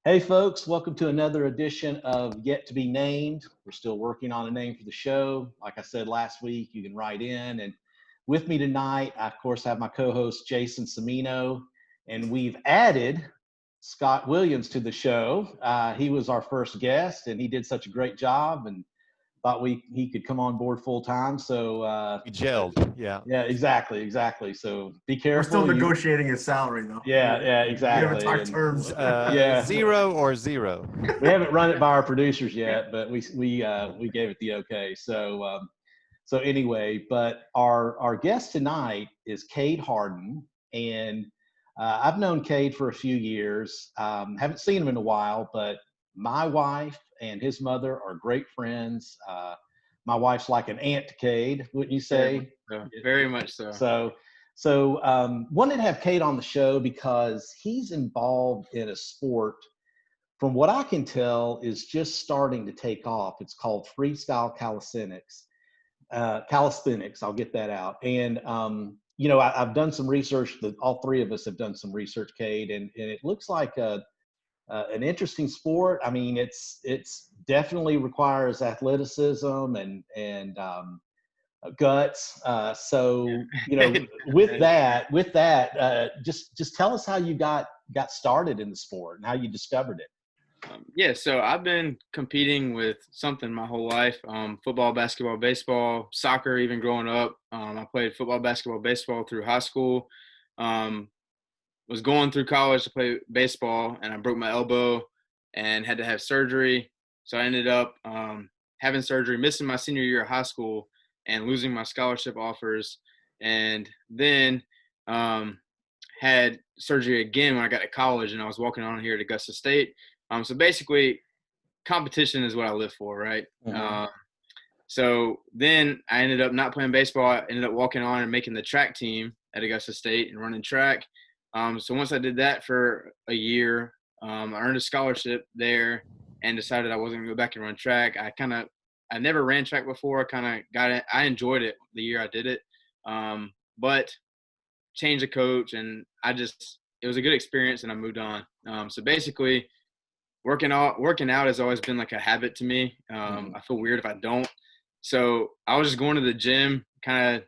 Hey, folks, welcome to another edition of Yet to Be Named. We're still working on a name for the show. Like I said last week, you can write in. And with me tonight, I, of course, have my co host, Jason Semino, and we've added Scott Williams to the show. He was our first guest, and he did such a great job and thought he could come on board full time. So We gelled, yeah. Yeah, exactly. So be careful. We're still negotiating his salary, though. Yeah, exactly. We haven't talked terms. Yeah. 0 or 0. We haven't run it by our producers yet, but we gave it the okay. So anyway, but our guest tonight is Cade Hardin, and I've known Cade for a few years. Haven't seen him in a while, but my wife and his mother are great friends. My wife's like an aunt to Cade, wouldn't you say? Very much so. So wanted to have Cade on the show because he's involved in a sport, from what I can tell, is just starting to take off. It's called freestyle calisthenics. I'll get that out. And, I've done some research. All three of us have done some research, Cade, and it looks like an interesting sport. I mean, it's definitely requires athleticism and guts. With that, just tell us how you got started in the sport and how you discovered it. So I've been competing with something my whole life, football, basketball, baseball, soccer, even growing up. I played football, basketball, baseball through high school. Was going through college to play baseball, and I broke my elbow and had to have surgery. So I ended up having surgery, missing my senior year of high school, and losing my scholarship offers. And then had surgery again when I got to college, and I was walking on here at Augusta State. So basically, competition is what I live for, right? Mm-hmm. So then I ended up not playing baseball. I ended up walking on and making the track team at Augusta State and running track. So once I did that for a year, I earned a scholarship there and decided I wasn't going to go back and run track. I never ran track before. I kind of got it. I enjoyed it the year I did it, but changed the coach, and it was a good experience, and I moved on. So basically, working out has always been like a habit to me. I feel weird if I don't. So I was just going to the gym, kind of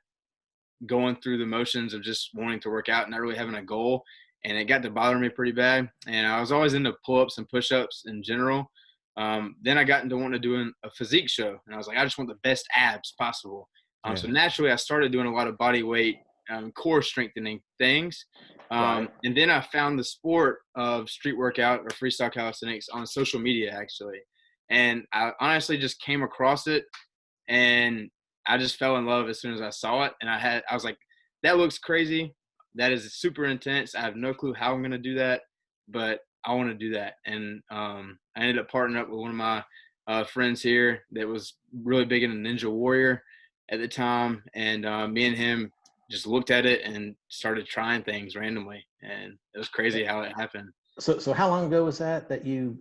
going through the motions of just wanting to work out and not really having a goal. And it got to bother me pretty bad. And I was always into pull-ups and push-ups in general. Then I got into wanting to do a physique show. And I was like, I just want the best abs possible. So naturally I started doing a lot of body weight, core strengthening things. And then I found the sport of street workout or freestyle calisthenics on social media, actually. And I honestly just came across it, and I just fell in love as soon as I saw it. And I was like, that looks crazy. That is super intense. I have no clue how I'm going to do that, but I want to do that. And I ended up partnering up with one of my friends here that was really big into Ninja Warrior at the time. And me and him just looked at it and started trying things randomly. And it was crazy how it happened. So how long ago was that you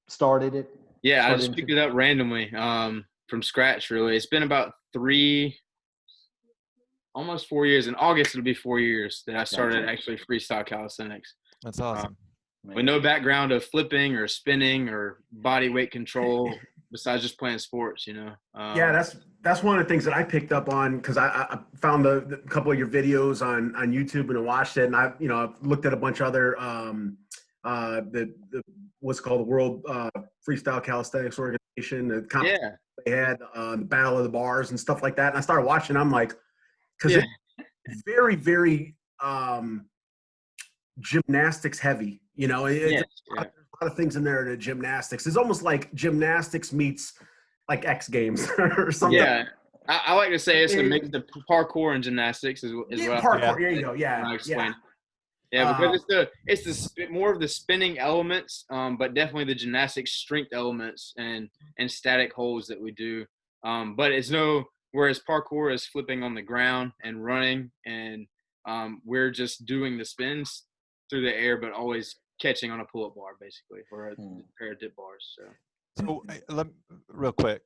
started it? Yeah, I just picked it up randomly. From scratch, really. It's been about almost 4 years. In August, it'll be 4 years that I started actually freestyle calisthenics. That's awesome. With no background of flipping or spinning or body weight control, besides just playing sports, Yeah, that's one of the things that I picked up on, because I found a couple of your videos on YouTube and I watched it, and I've looked at a bunch of other the what's called the World Freestyle Calisthenics Organization. They had the Battle of the Bars and stuff like that. And I started watching. I'm like, because it's very, very gymnastics heavy. There's a lot of things in there to gymnastics. It's almost like gymnastics meets like X Games or something. Yeah, I like to say it's a mix of parkour and gymnastics is what parkour. There you go. Yeah, I explain. Yeah, because it's more of the spinning elements, but definitely the gymnastics strength elements and static holds that we do. But whereas parkour is flipping on the ground and running, and we're just doing the spins through the air, but always catching on a pull-up bar, basically, or a pair of dip bars. So real quick.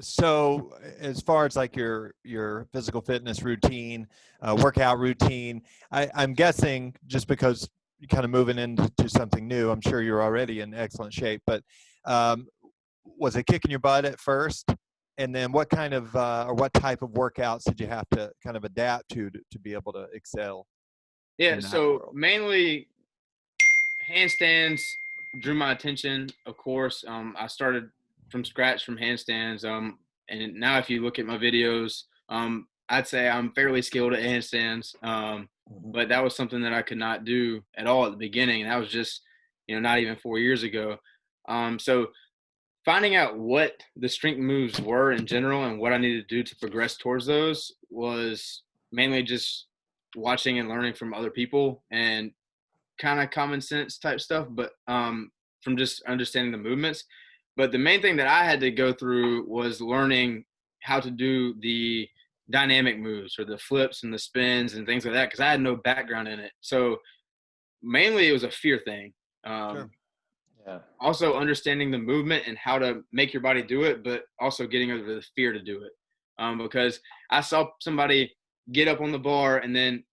So as far as like your physical fitness routine, workout routine, I'm guessing just because kind of moving into something new. I'm sure you're already in excellent shape, but was it kicking your butt at first? And then what kind of or what type of workouts did you have to kind of adapt to be able to excel Yeah, in that so world? mainly handstands drew my attention, of course. I started from scratch from handstands. And now if you look at my videos, I'd say I'm fairly skilled at handstands. But that was something that I could not do at all at the beginning. And that was just, not even 4 years ago. So finding out what the strength moves were in general and what I needed to do to progress towards those was mainly just watching and learning from other people and kind of common sense type stuff, but from just understanding the movements. But the main thing that I had to go through was learning how to do the dynamic moves or the flips and the spins and things like that, because I had no background in it. So mainly it was a fear thing. Sure. Yeah. Also understanding the movement and how to make your body do it, but also getting over the fear to do it. Because I saw somebody get up on the bar and then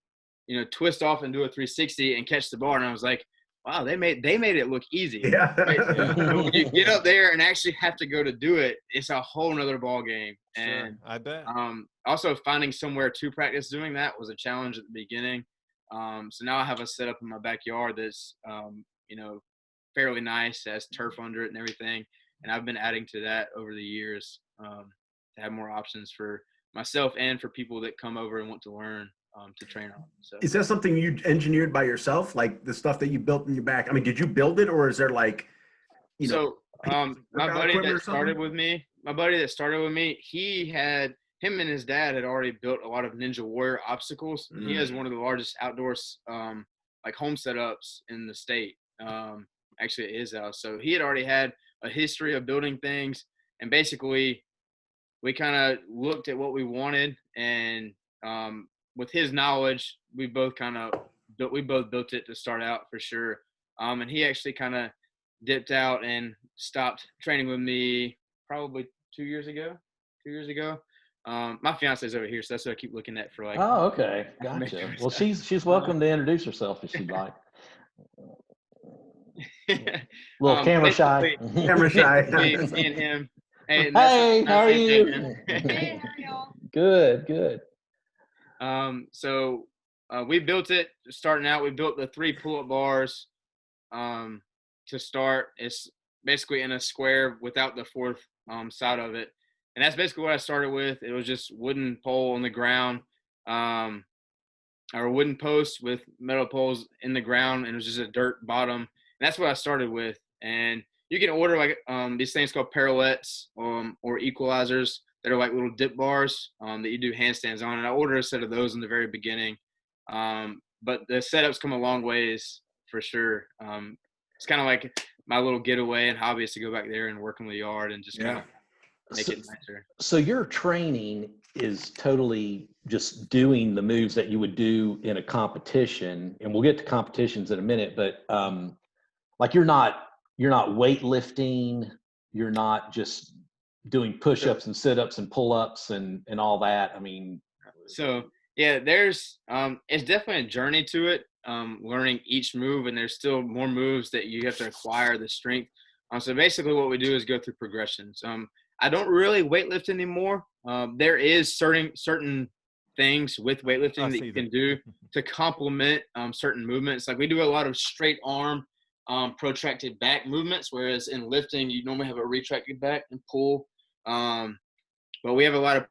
twist off and do a 360 and catch the bar. And I was like, wow, they made it look easy. Yeah. Right? But when you get up there and actually have to go to do it, it's a whole nother ball game. And Sure, I bet. also finding somewhere to practice doing that was a challenge at the beginning. So now I have a setup in my backyard that's, fairly nice, has turf under it and everything. And I've been adding to that over the years to have more options for myself and for people that come over and want to learn to train on. So Is that something you engineered by yourself, like the stuff that you built in your back? I mean, did you build it, or is there like, my workout buddy equipment or that started something? with me, him and his dad had already built a lot of Ninja Warrior obstacles. And he has one of the largest outdoors like home setups in the state, actually at his house. So he had already had a history of building things, and basically we kind of looked at what we wanted, and with his knowledge, we both built it to start out for sure. And he actually kind of dipped out and stopped training with me probably 2 years ago. My fiance's over here, so that's what I keep looking at for like. Oh, okay. Gotcha. Well, she's welcome to introduce herself if she'd like. Little camera shy. basically, Camera shy. me and him. Hey, and Hey, how are that's you? him. Hey, how are y'all? Good. So we built it starting out. We built the 3 pull-up bars to start. It's basically in a square without the 4th side of it. And that's basically what I started with. It was just wooden pole on the ground, or a wooden post with metal poles in the ground, and it was just a dirt bottom. And that's what I started with. And you can order like these things called parallettes or equalizers that are like little dip bars that you do handstands on. And I ordered a set of those in the very beginning. But the setups come a long ways for sure. It's kind of like my little getaway and hobby is to go back there and work in the yard and just kind of make it nicer. So your training is totally just doing the moves that you would do in a competition, and we'll get to competitions in a minute, but like you're not weightlifting, you're not just doing push-ups and sit-ups and pull-ups and all that. I mean, so yeah, there's it's definitely a journey to it, learning each move, and there's still more moves that you have to acquire the strength. So basically what we do is go through progressions. I don't really weightlift anymore. There is certain things with weightlifting that you can do to complement certain movements. Like we do a lot of straight arm, protracted back movements, whereas in lifting you normally have a retracted back and pull. But we have a lot of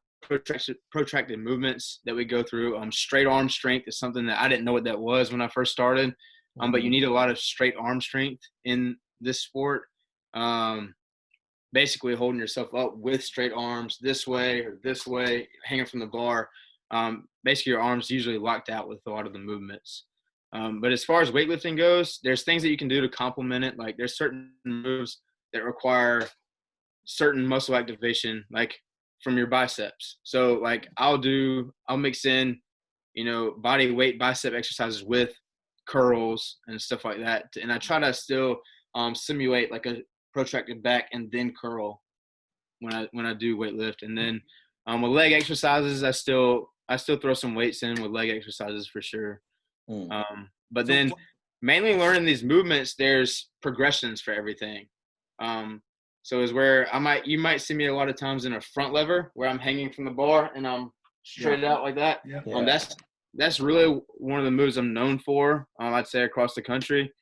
protracted movements that we go through. Straight arm strength is something that I didn't know what that was when I first started. But you need a lot of straight arm strength in this sport. Basically holding yourself up with straight arms this way or this way, hanging from the bar. Basically your arms usually locked out with a lot of the movements. But as far as weightlifting goes, there's things that you can do to complement it. Like there's certain moves that require certain muscle activation, like from your biceps. So like I'll mix in, body weight bicep exercises with curls and stuff like that. And I try to still simulate like a protracted back and then curl when I do weight lift. And then with leg exercises, I still throw some weights in with leg exercises for sure. But then mainly learning these movements, there's progressions for everything. So is where you might see me a lot of times in a front lever where I'm hanging from the bar and I'm straight out like that. Yeah. That's really one of the moves I'm known for. I'd say across the country,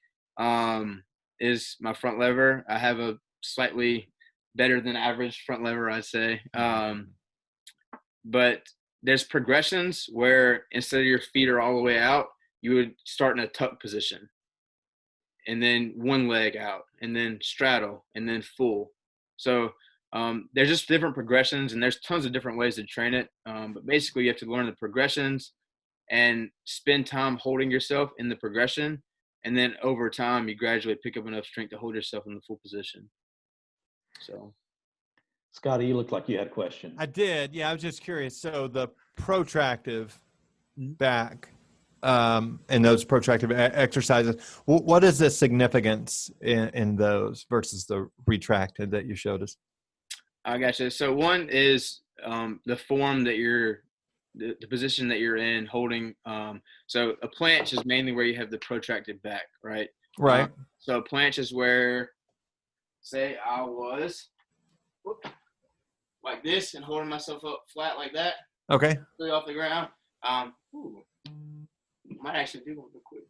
is my front lever. I have a slightly better than average front lever, I'd say. But there's progressions where instead of your feet are all the way out, you would start in a tuck position, and then one leg out, and then straddle, and then full. So there's just different progressions, and there's tons of different ways to train it. But basically, you have to learn the progressions and spend time holding yourself in the progression. And then over time, you gradually pick up enough strength to hold yourself in the full position. So, Scotty, you look like you had a question. I did. Yeah, I was just curious. So the protractive back and those protractive exercises, what is the significance in those versus the retracted that you showed us? I gotcha. So one is the form that the position that you're in holding. So a planche is mainly where you have the protracted back, right? Right. So a planche is where, say I was like this and holding myself up flat like that. Okay. Straight off the ground. Might actually do one real quick.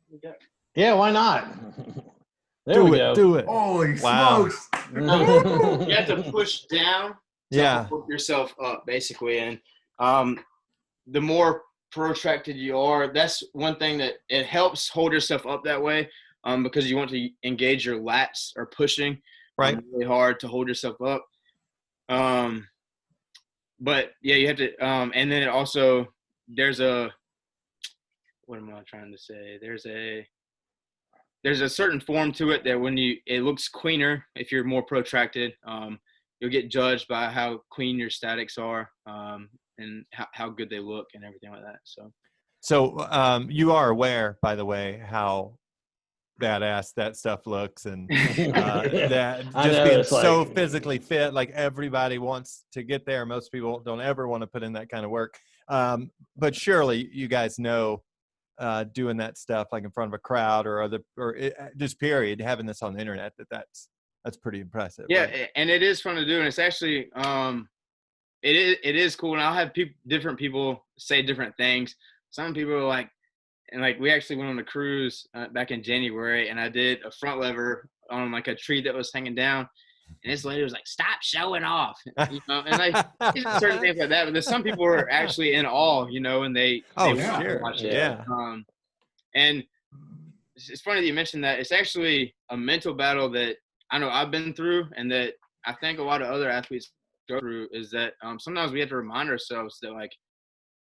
Yeah, why not? There we go. Do it. Holy Wow. smokes! You have to push down to hold yourself up, basically. And the more protracted you are, that's one thing that it helps hold yourself up that way, because you want to engage your lats or pushing really hard to hold yourself up. But yeah, you have to, and then it also, what am I trying to say? There's a certain form to it that it looks cleaner if you're more protracted. You'll get judged by how clean your statics are, and how good they look and everything like that. So you are aware, by the way, how badass that stuff looks, and that just being so physically fit, like everybody wants to get there. Most people don't ever want to put in that kind of work. But surely you guys know, doing that stuff like in front of a crowd just period, having this on the internet, that's pretty impressive. Yeah. Right? And it is fun to do. And it's actually, it is cool. And I'll have different people say different things. Some people are like, and like we actually went on a cruise back in January, and I did a front lever on like a tree that was hanging down, and this lady was like, "Stop showing off," and like certain things like that. But there's some people who are actually in awe, and they want to watch it. Yeah. And it's funny that you mentioned that. It's actually a mental battle that I know I've been through, and that I think a lot of other athletes go through. Is that sometimes we have to remind ourselves that like,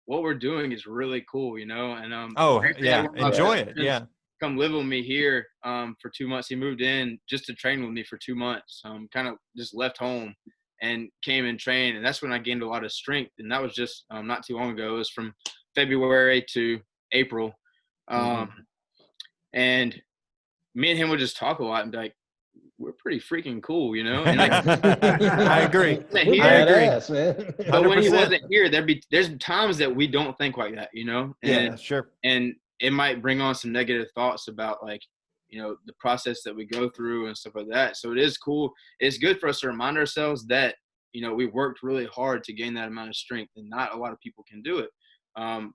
what we're doing is really cool, and enjoy it. Yeah, come live with me here for 2 months. He moved in just to train with me for 2 months. Kind of just left home and came and trained, and that's when I gained a lot of strength. And that was just not too long ago. It was from February to April, and me and him would just talk a lot and be like, we're pretty freaking cool, And like, I agree. I agree, man. But when he wasn't here, there's times that we don't think like that, And, yeah, sure. And it might bring on some negative thoughts about like, the process that we go through and stuff like that. So it is cool. It's good for us to remind ourselves that, we worked really hard to gain that amount of strength, and not a lot of people can do it.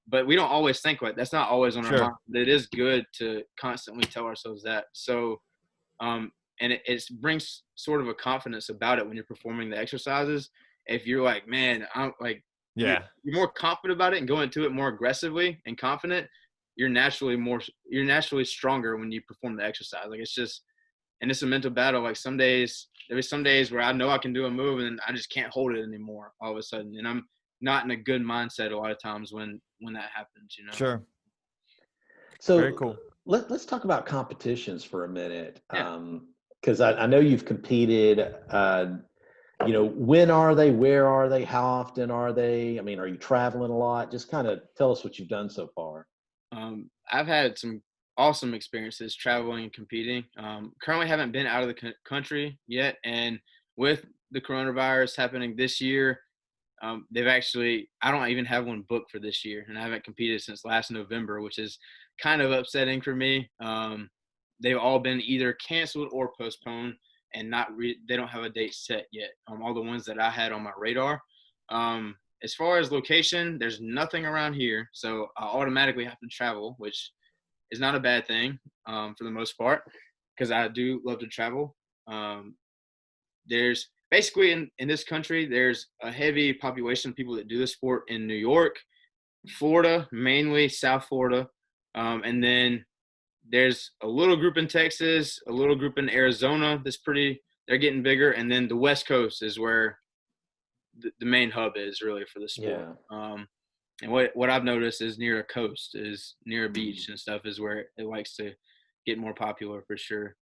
But we don't always think like that's not always on our mind. But it is good to constantly tell ourselves that. So, and it brings sort of a confidence about it when you're performing the exercises. If you're like, man, I'm like, you're more confident about it and go into it more aggressively and confident, you're naturally stronger when you perform the exercise. Like it's a mental battle. Like there's some days where I know I can do a move and I just can't hold it anymore all of a sudden. And I'm not in a good mindset a lot of times when that happens, Sure. So very cool. Let's talk about competitions for a minute. Yeah. Because I know you've competed. When are they? Where are they? How often are they? I mean, are you traveling a lot? Just kind of tell us what you've done so far. I've had some awesome experiences traveling and competing. Currently haven't been out of the country yet. And with the coronavirus happening this year, I don't even have one booked for this year. And I haven't competed since last November, which is kind of upsetting for me. they've all been either canceled or postponed, and they don't have a date set yet. All the ones that I had on my radar. As far as location, there's nothing around here, so I automatically have to travel, which is not a bad thing for the most part, because I do love to travel. There's basically in this country, there's a heavy population of people that do the sport in New York, Florida, mainly South Florida, and then there's a little group in Texas, a little group in Arizona they're getting bigger, and then the West Coast is where the main hub is really for the sport. Yeah. And what I've noticed is near a coast, is near a beach and stuff, is where it likes to get more popular for sure.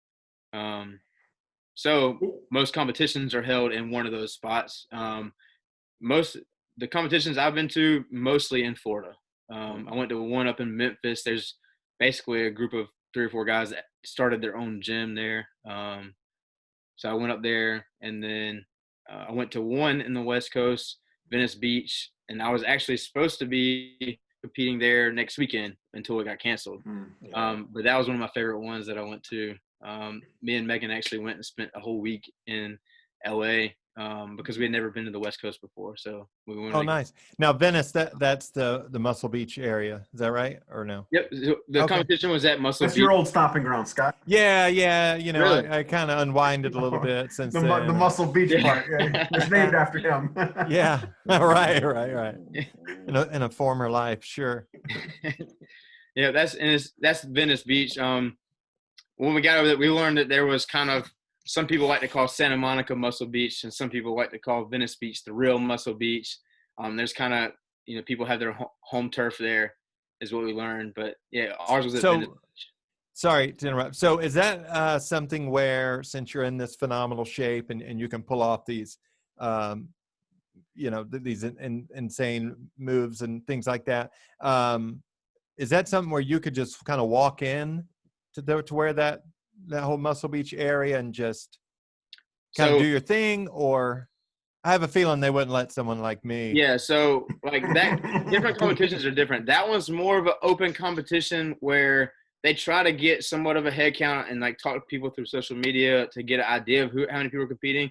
So most competitions are held in one of those spots. The competitions I've been to, mostly in Florida. I went to one up in Memphis. There's basically a group of 3 or 4 guys that started their own gym there. So I went up there, and then I went to one in the West Coast, Venice Beach, and I was actually supposed to be competing there next weekend until it got canceled. But that was one of my favorite ones that I went to. Me and Megan actually went and spent a whole week in LA because we had never been to the West Coast before. So we went. Oh, nice. Now, Venice, that's the Muscle Beach area. Is that right, or no? Yep. The competition was at Muscle Beach. That's your old stopping ground, Scott. Yeah. You know, Really? I kind of unwinded a little bit since The then. Muscle Beach part. Yeah, it's named after him. Yeah. Right. In a former life, sure. Yeah, that's Venice Beach. When we got over there, we learned that there was kind of, some people like to call Santa Monica Muscle Beach, and some people like to call Venice Beach the real Muscle Beach. There's kind of, people have their home turf there, is what we learned. But yeah, ours was at Venice Beach. Sorry to interrupt. So is that something where, since you're in this phenomenal shape and you can pull off these, these insane moves and things like that, is that something where you could just kind of walk in to where that whole Muscle Beach area and just kind of do your thing? Or I have a feeling they wouldn't let someone like me. Yeah, so like that, different competitions are different. That one's more of an open competition where they try to get somewhat of a head count and like talk to people through social media to get an idea of how many people are competing.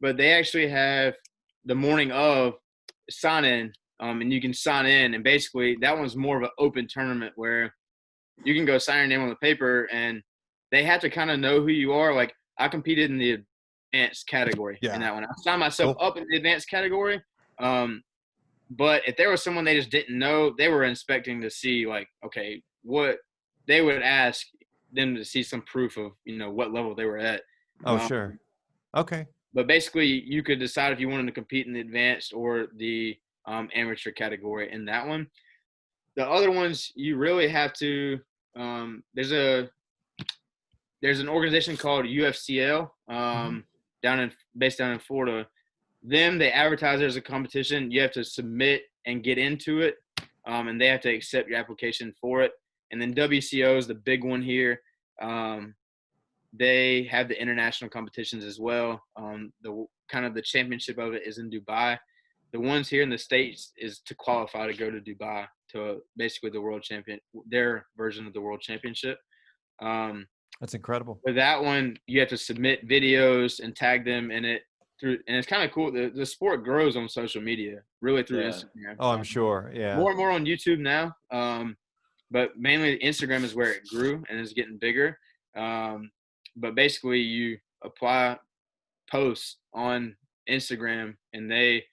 But they actually have the morning of sign in, and you can sign in, and basically that one's more of an open tournament where you can go sign your name on the paper, and they have to kind of know who you are. Like, I competed in the advanced category in that one. I signed myself up in the advanced category. But if there was someone they just didn't know, they were inspecting to see, like, okay, what they would ask them to see some proof of, what level they were at. Oh, sure. Okay. But basically, you could decide if you wanted to compete in the advanced or the amateur category in that one. The other ones, you really have to there's an organization called UFCL based down in Florida. They advertise it as a competition. You have to submit and get into it, and they have to accept your application for it. And then WCO is the big one here. They have the international competitions as well. The championship of it is in Dubai. The ones here in the States is to qualify to go to Dubai to basically the world champion, their version of the world championship. That's incredible. With that one, you have to submit videos and tag them in it and it's kind of cool. The sport grows on social media, really through Instagram. Oh, I'm sure. Yeah. More and more on YouTube now. But mainly Instagram is where it grew and is getting bigger. But basically you apply posts on Instagram, and they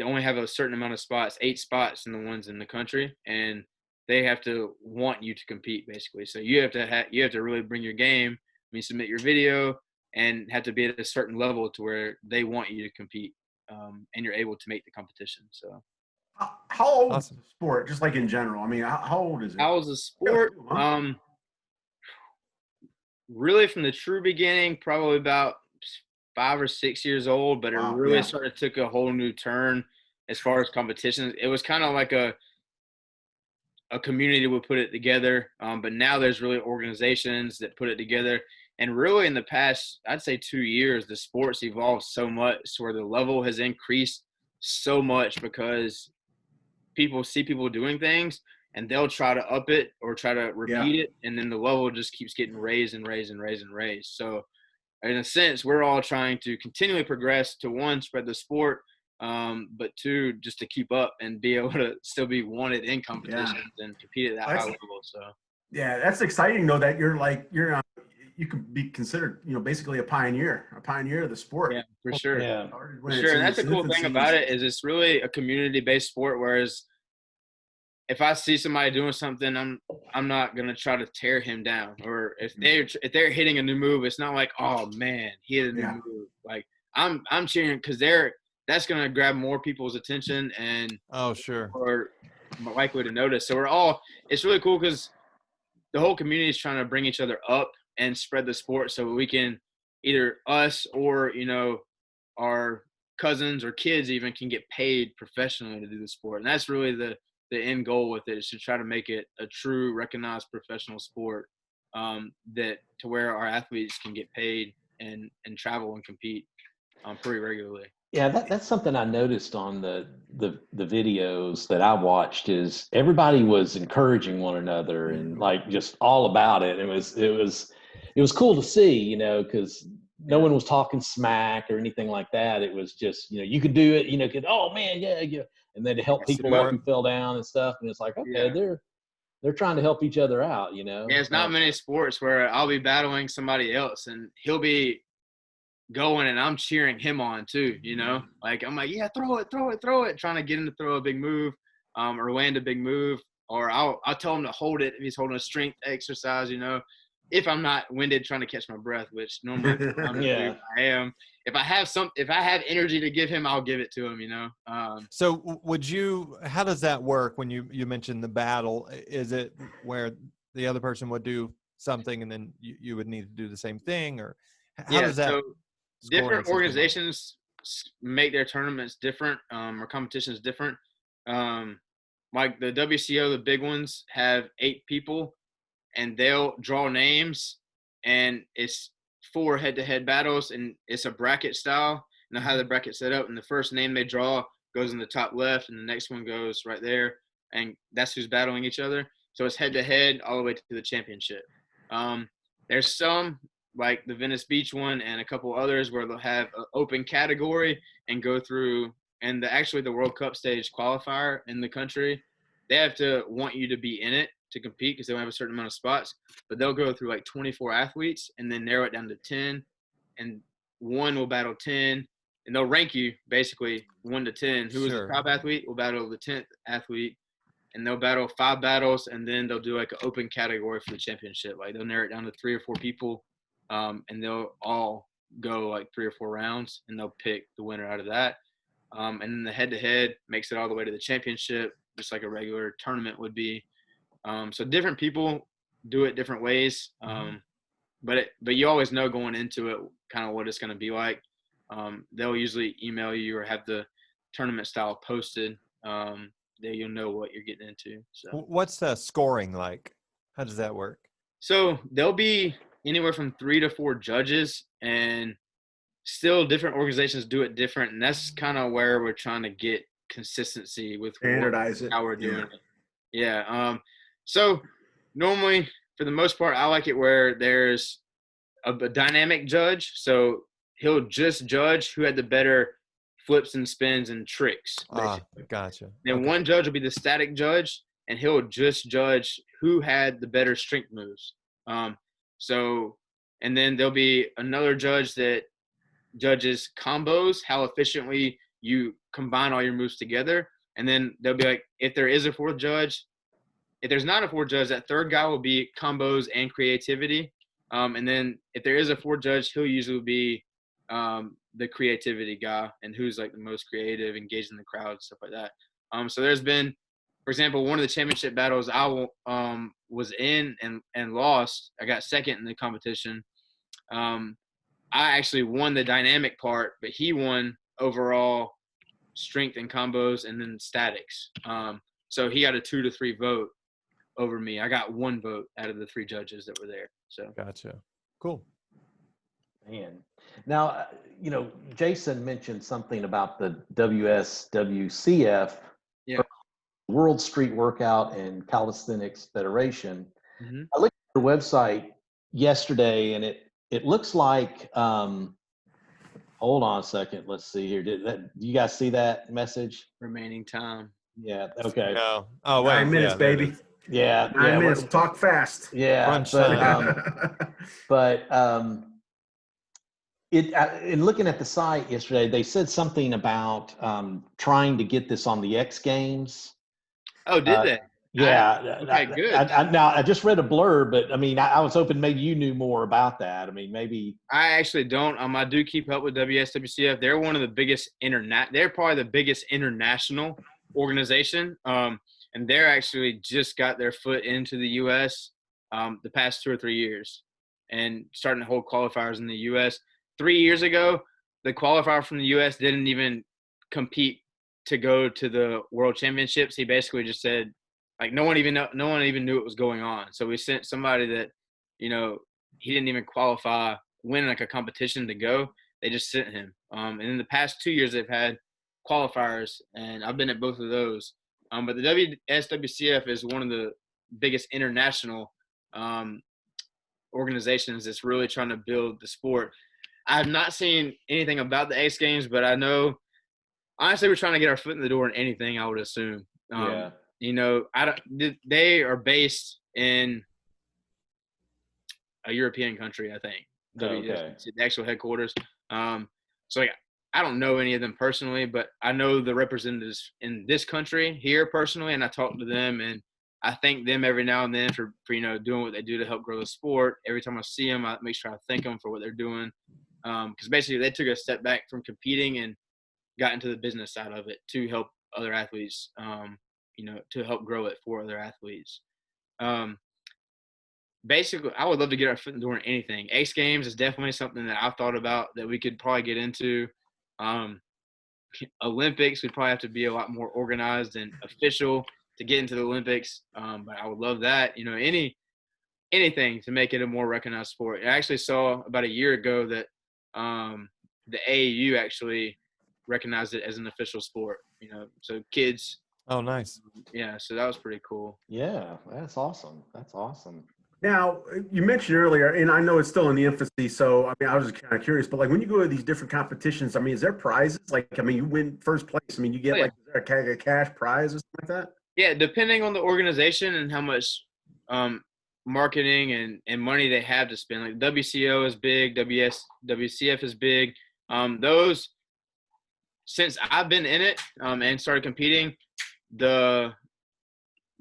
only have a certain amount of spots, 8 spots in the ones in the country, and they have to want you to compete basically. So you have to really bring your game. Submit your video and have to be at a certain level to where they want you to compete, and you're able to make the competition. So how old is the sport, just like in general? How old is it? How old is the sport? Really from the true beginning, probably about 5 or 6 years old, but it really started took a whole new turn as far as competitions. It was kind of like a community would put it together, but now there's really organizations that put it together. And really in the past, I'd say 2 years, the sport's evolved so much where the level has increased so much because people see people doing things, and they'll try to up it or try to repeat it, and then the level just keeps getting raised and raised and raised and raised. So in a sense, we're all trying to continually progress to, one, spread the sport, but two, just to keep up and be able to still be wanted in competitions and compete at that high level. So yeah, that's exciting though, that you could be considered, basically a pioneer of the sport. Yeah, for sure. Yeah, for sure. And that's the cool thing about it, is it's really a community-based sport. Whereas if I see somebody doing something, I'm not gonna try to tear him down. Or if they're hitting a new move, it's not like, oh man, he hit a new move. Like I'm cheering because that's gonna grab more people's attention and or more likely to notice. So it's really cool because the whole community is trying to bring each other up and spread the sport, so we can either us or our cousins or kids even can get paid professionally to do the sport. And that's really the end goal with it, is to try to make it a true recognized professional sport, that to where our athletes can get paid and travel and compete pretty regularly. Yeah, that's something I noticed on the videos that I watched, is everybody was encouraging one another and like just all about it. It was cool to see, because no one was talking smack or anything like that. It was just, you could do it, oh man, yeah. And then to help people up who fell down and stuff. And it's like, okay, they're trying to help each other out, Yeah, it's not many sports where I'll be battling somebody else and he'll be going and I'm cheering him on too, like I'm like, yeah, throw it, trying to get him to throw a big move, or land a big move, or I'll tell him to hold it if he's holding a strength exercise, if I'm not winded trying to catch my breath, which normally I am. If I have energy to give him, I'll give it to him, So how does that work when you mentioned the battle? Is it where the other person would do something and then you would need to do the same thing, or how does that? So different organizations make their tournaments different, or competitions different. Like the WCO, the big ones have 8 people, and they'll draw names, and it's 4 head-to-head battles, and it's a bracket style. You know how the bracket's set up, and the first name they draw goes in the top left, and the next one goes right there, and that's who's battling each other. So it's head-to-head all the way to the championship. There's some, like the Venice Beach one and a couple others, where they'll have an open category and go through, and actually the World Cup stage qualifier in the country, they have to want you to be in it to compete because they don't have a certain amount of spots, but they'll go through like 24 athletes and then narrow it down to 10, and one will battle 10, and they'll rank you basically 1 to 10. Who is the top athlete will battle the 10th athlete, and they'll battle 5 battles, and then they'll do like an open category for the championship. Like they'll narrow it down to 3 or 4 people, and they'll all go like 3 or 4 rounds, and they'll pick the winner out of that. And then the head-to-head makes it all the way to the championship, just like a regular tournament would be. So different people do it different ways, but you always know going into it kind of what it's going to be like. They'll usually email you or have the tournament style posted, that you'll know what you're getting into. So what's the scoring like? How does that work? So there'll be anywhere from 3 to 4 judges, and still different organizations do it different, and that's kind of where we're trying to get consistency with how we're doing it. Yeah. So normally, for the most part, I like it where there's a dynamic judge. So he'll just judge who had the better flips and spins and tricks. Basically. Gotcha. Then one judge will be the static judge, and he'll just judge who had the better strength moves. And then there'll be another judge that judges combos, how efficiently you combine all your moves together. And then there'll be like, if there is a 4th judge, if there's not a 4th judge, that 3rd guy will be combos and creativity. And then if there is a 4th judge, he'll usually be the creativity guy, and who's like the most creative, engaged in the crowd, stuff like that. So there's been, for example, one of the championship battles I was in and lost. I got 2nd in the competition. I actually won the dynamic part, but he won overall strength and combos and then statics. So he got a 2 to 3 vote over me. I got 1 vote out of the 3 judges that were there. So gotcha. Cool. Man. Now, Jason mentioned something about the WSWCF World Street Workout and Calisthenics Federation. Mm-hmm. I looked at their website yesterday, and it looks like. Hold on a second. Let's see here. Do you guys see that message? Remaining time. Yeah. Okay. No. Oh, well, 9 minutes, yeah, there it baby. is. Yeah. 9 Yeah. minutes. Talk fast. Yeah. Crunch But time. in looking at the site yesterday, they said something about trying to get this on the X Games. Oh, did they? Yeah. Okay, good. Now, I just read a blurb, but I mean, I was hoping maybe you knew more about that. I mean, maybe. I actually don't. I do keep up with WSWCF. They're one of the biggest They're probably the biggest international organization. And they're actually just got their foot into the U.S. The past 2 or 3 years, and starting to hold qualifiers in the U.S. 3 years ago, the qualifier from the U.S. didn't even compete to go to the World Championships. He basically just said, like, no one even knew what was going on. So we sent somebody that, he didn't even qualify, win like a competition to go. They just sent him. And in the past 2 years, they've had qualifiers, and I've been at both of those. But the WSWCF is one of the biggest international organizations that's really trying to build the sport. I have not seen anything about the X Games, but I know, honestly, we're trying to get our foot in the door in anything, I would assume. Yeah. They are based in a European country, I think. Okay. The actual headquarters. So I don't know any of them personally, but I know the representatives in this country here personally, and I talk to them, and I thank them every now and then for doing what they do to help grow the sport. Every time I see them, I make sure I thank them for what they're doing, because basically they took a step back from competing and got into the business side of it to help other athletes, to help grow it for other athletes. Basically, I would love to get our foot in the door in anything. X Games is definitely something that I've thought about that we could probably get into. Olympics, we'd probably have to be a lot more organized and official to get into the Olympics. But I would love that. Anything to make it a more recognized sport. I actually saw about a year ago that the AAU actually recognized it as an official sport. So kids. Oh, nice. Yeah, so that was pretty cool. Yeah, that's awesome. That's awesome. Now, you mentioned earlier, and I know it's still in the infancy, so I mean, I was just kind of curious, but like when you go to these different competitions, I mean, is there prizes? Like, I mean, you win first place. I mean, you get like, is there a cash prize or something like that? Yeah, depending on the organization and how much marketing and money they have to spend. Like WCO is big, WCF is big. Those, since I've been in it and started competing, the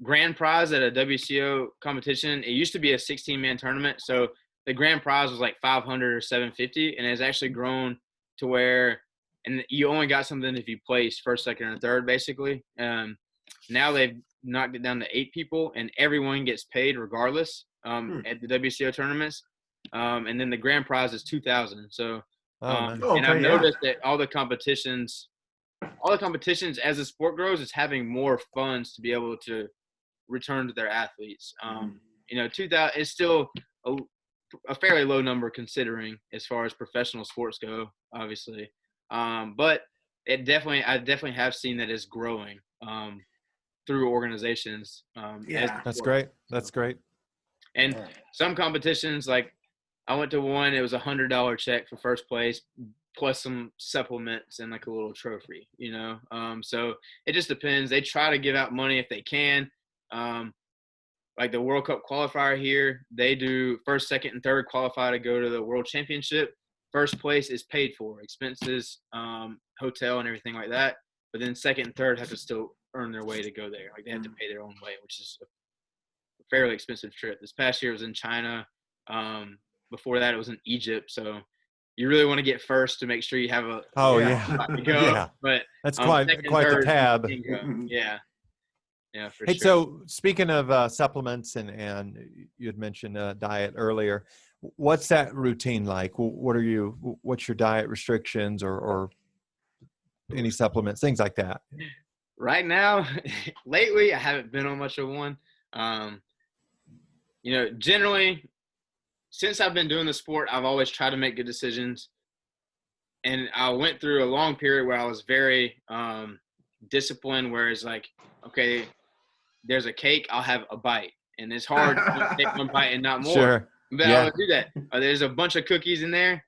grand prize at a WCO competition, it used to be a 16-man tournament, so the grand prize was like 500 or 750, and it's actually grown to where, and you only got something if you placed first, second, or third, basically. Now they've knocked it down to 8 people, and everyone gets paid regardless at the WCO tournaments. And then the grand prize is $2,000. So, and I've noticed that all the competitions as the sport grows, it's having more funds to be able to return to their athletes. $2,000 is still a fairly low number considering as far as professional sports go, obviously. But I definitely have seen that it's growing through organizations. That's great. That's great. And some competitions, like I went to one, it was $100 check for first place, plus some supplements and like a little trophy, so it just depends. They try to give out money if they can. Like the World Cup qualifier here, they do first, second, and third qualify to go to the World Championship. First place is paid for, expenses, hotel, and everything like that. But then second and third have to still earn their way to go there. Like they have to pay their own way, which is a fairly expensive trip. This past year was in China. Before that, it was in Egypt. So you really want to get first to make sure you have a spot to go. Yeah. But that's quite the tab. Yeah, for hey, sure. So speaking of supplements, and you had mentioned diet earlier, what's that routine like? What's your diet restrictions or any supplements, things like that? Right now, lately, I haven't been on much of one. Generally, since I've been doing the sport, I've always tried to make good decisions. And I went through a long period where I was very disciplined, where it's like, okay, there's a cake, I'll have a bite. And it's hard to take one bite and not more. Sure. But Yeah. I would do that. There's a bunch of cookies in there.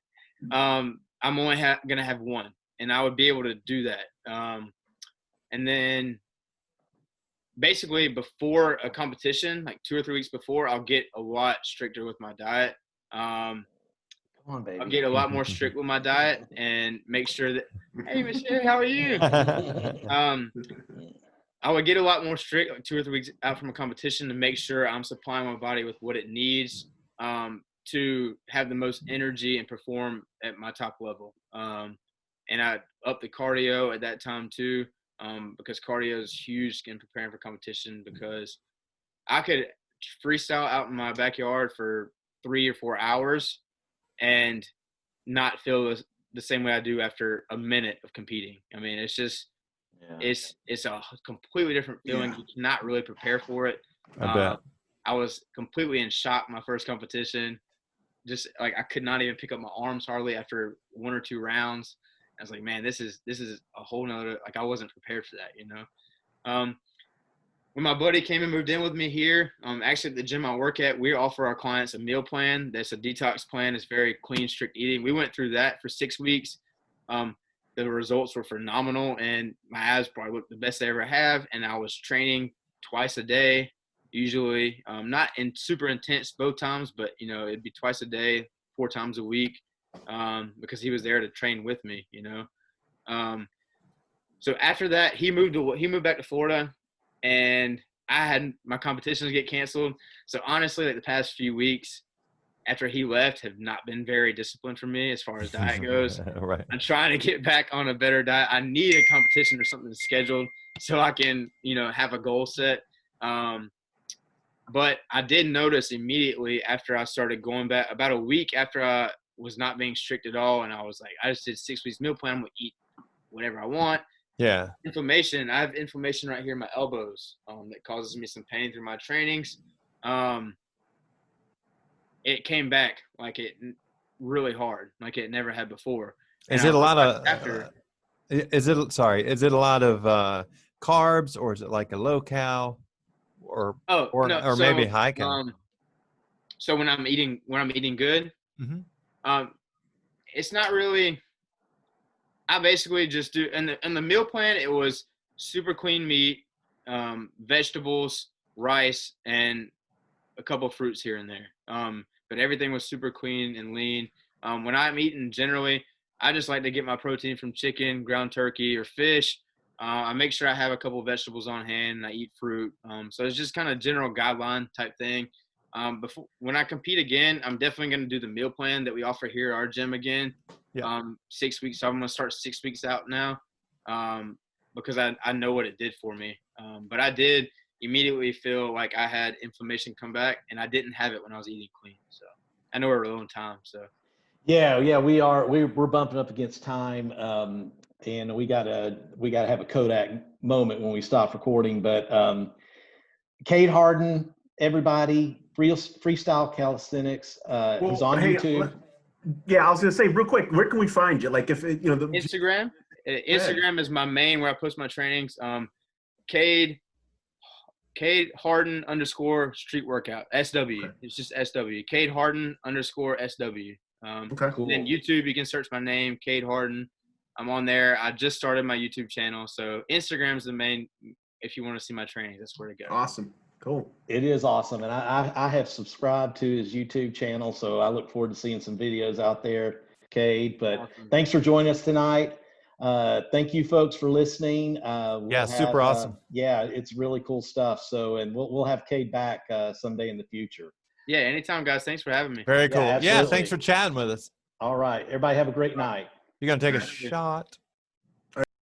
I'm only going to have one. And I would be able to do that. And then basically before a competition, like 2 or 3 weeks before, I'll get a lot stricter with my diet. Come on, baby. I'll get a lot more strict with my diet and make sure that, hey, Michelle, how are you? I would get a lot more strict, like 2 or 3 weeks out from a competition, to make sure I'm supplying my body with what it needs to have the most energy and perform at my top level. And I upped the cardio at that time too, because cardio is huge in preparing for competition, because I could freestyle out in my backyard for 3 or 4 hours and not feel the same way I do after a minute of competing. I mean, it's just – it's a completely different feeling. You cannot really prepare for it. I bet. I was completely in shock my first competition. Just like I could not even pick up my arms hardly after 1 or 2 rounds. I was like, man, this is a whole nother, like, I wasn't prepared for that, you know. When my buddy came and moved in with me here, actually at the gym I work at, we offer our clients a meal plan. That's a detox plan. It's very clean, strict eating. We went through that for 6 weeks. The results were phenomenal, and my abs probably looked the best they ever have. And I was training twice a day, usually, not in super intense both times, but, you know, it'd be twice a day, 4 times a week, because he was there to train with me, you know. So after that, he moved back to Florida, and I had my competitions get canceled. So honestly, like the past few weeks after he left have not been very disciplined for me as far as diet goes. Right. I'm trying to get back on a better diet. I need a competition or something scheduled so I can, you know, have a goal set. But I did notice immediately after I started going back, about a week after I was not being strict at all, and I was like, I just did 6 weeks meal plan. I'm going to eat whatever I want. Yeah. Inflammation. I have inflammation right here in my elbows that causes me some pain through my trainings. It came back like it really hard, like it never had before. Is it a lot of is it a lot of carbs, or is it like a low cal, or maybe high cal? So when I'm eating good, it's not really. I basically just do in the meal plan. It was super clean meat, vegetables, rice, and a couple of fruits here and there. But everything was super clean and lean. When I'm eating, generally, I just like to get my protein from chicken, ground turkey, or fish. I make sure I have a couple of vegetables on hand, and I eat fruit. So it's just kind of general guideline type thing. When I compete again, I'm definitely going to do the meal plan that we offer here at our gym again. Yeah. 6 weeks. So I'm going to start 6 weeks out now, because I know what it did for me. But I did immediately feel like I had inflammation come back, and I didn't have it when I was eating clean. So I know we're low on time. So yeah, we're bumping up against time, and we gotta have a Kodak moment when we stop recording. But Cade Hardin, everybody, freestyle calisthenics. He's on YouTube. I was gonna say real quick, where can we find you? Like, if you know, the Instagram. Instagram is my main where I post my trainings. Cade Hardin _ street workout, SW. It's just SW. Cade Hardin _ SW. Okay, cool. Then YouTube, you can search my name, Cade Hardin. I'm on there. I just started my YouTube channel, so Instagram's the main. If you want to see my trainings, that's where to go. Awesome, cool. It is awesome, and I have subscribed to his YouTube channel, so I look forward to seeing some videos out there, Cade. But awesome. Thanks for joining us tonight. Thank you folks for listening. Super awesome. It's really cool stuff. So, and we'll have Cade back someday in the future. Yeah, anytime, guys. Thanks for having me. Very cool. Yeah, thanks for chatting with us. All right, everybody have a great night. You're gonna take a shot.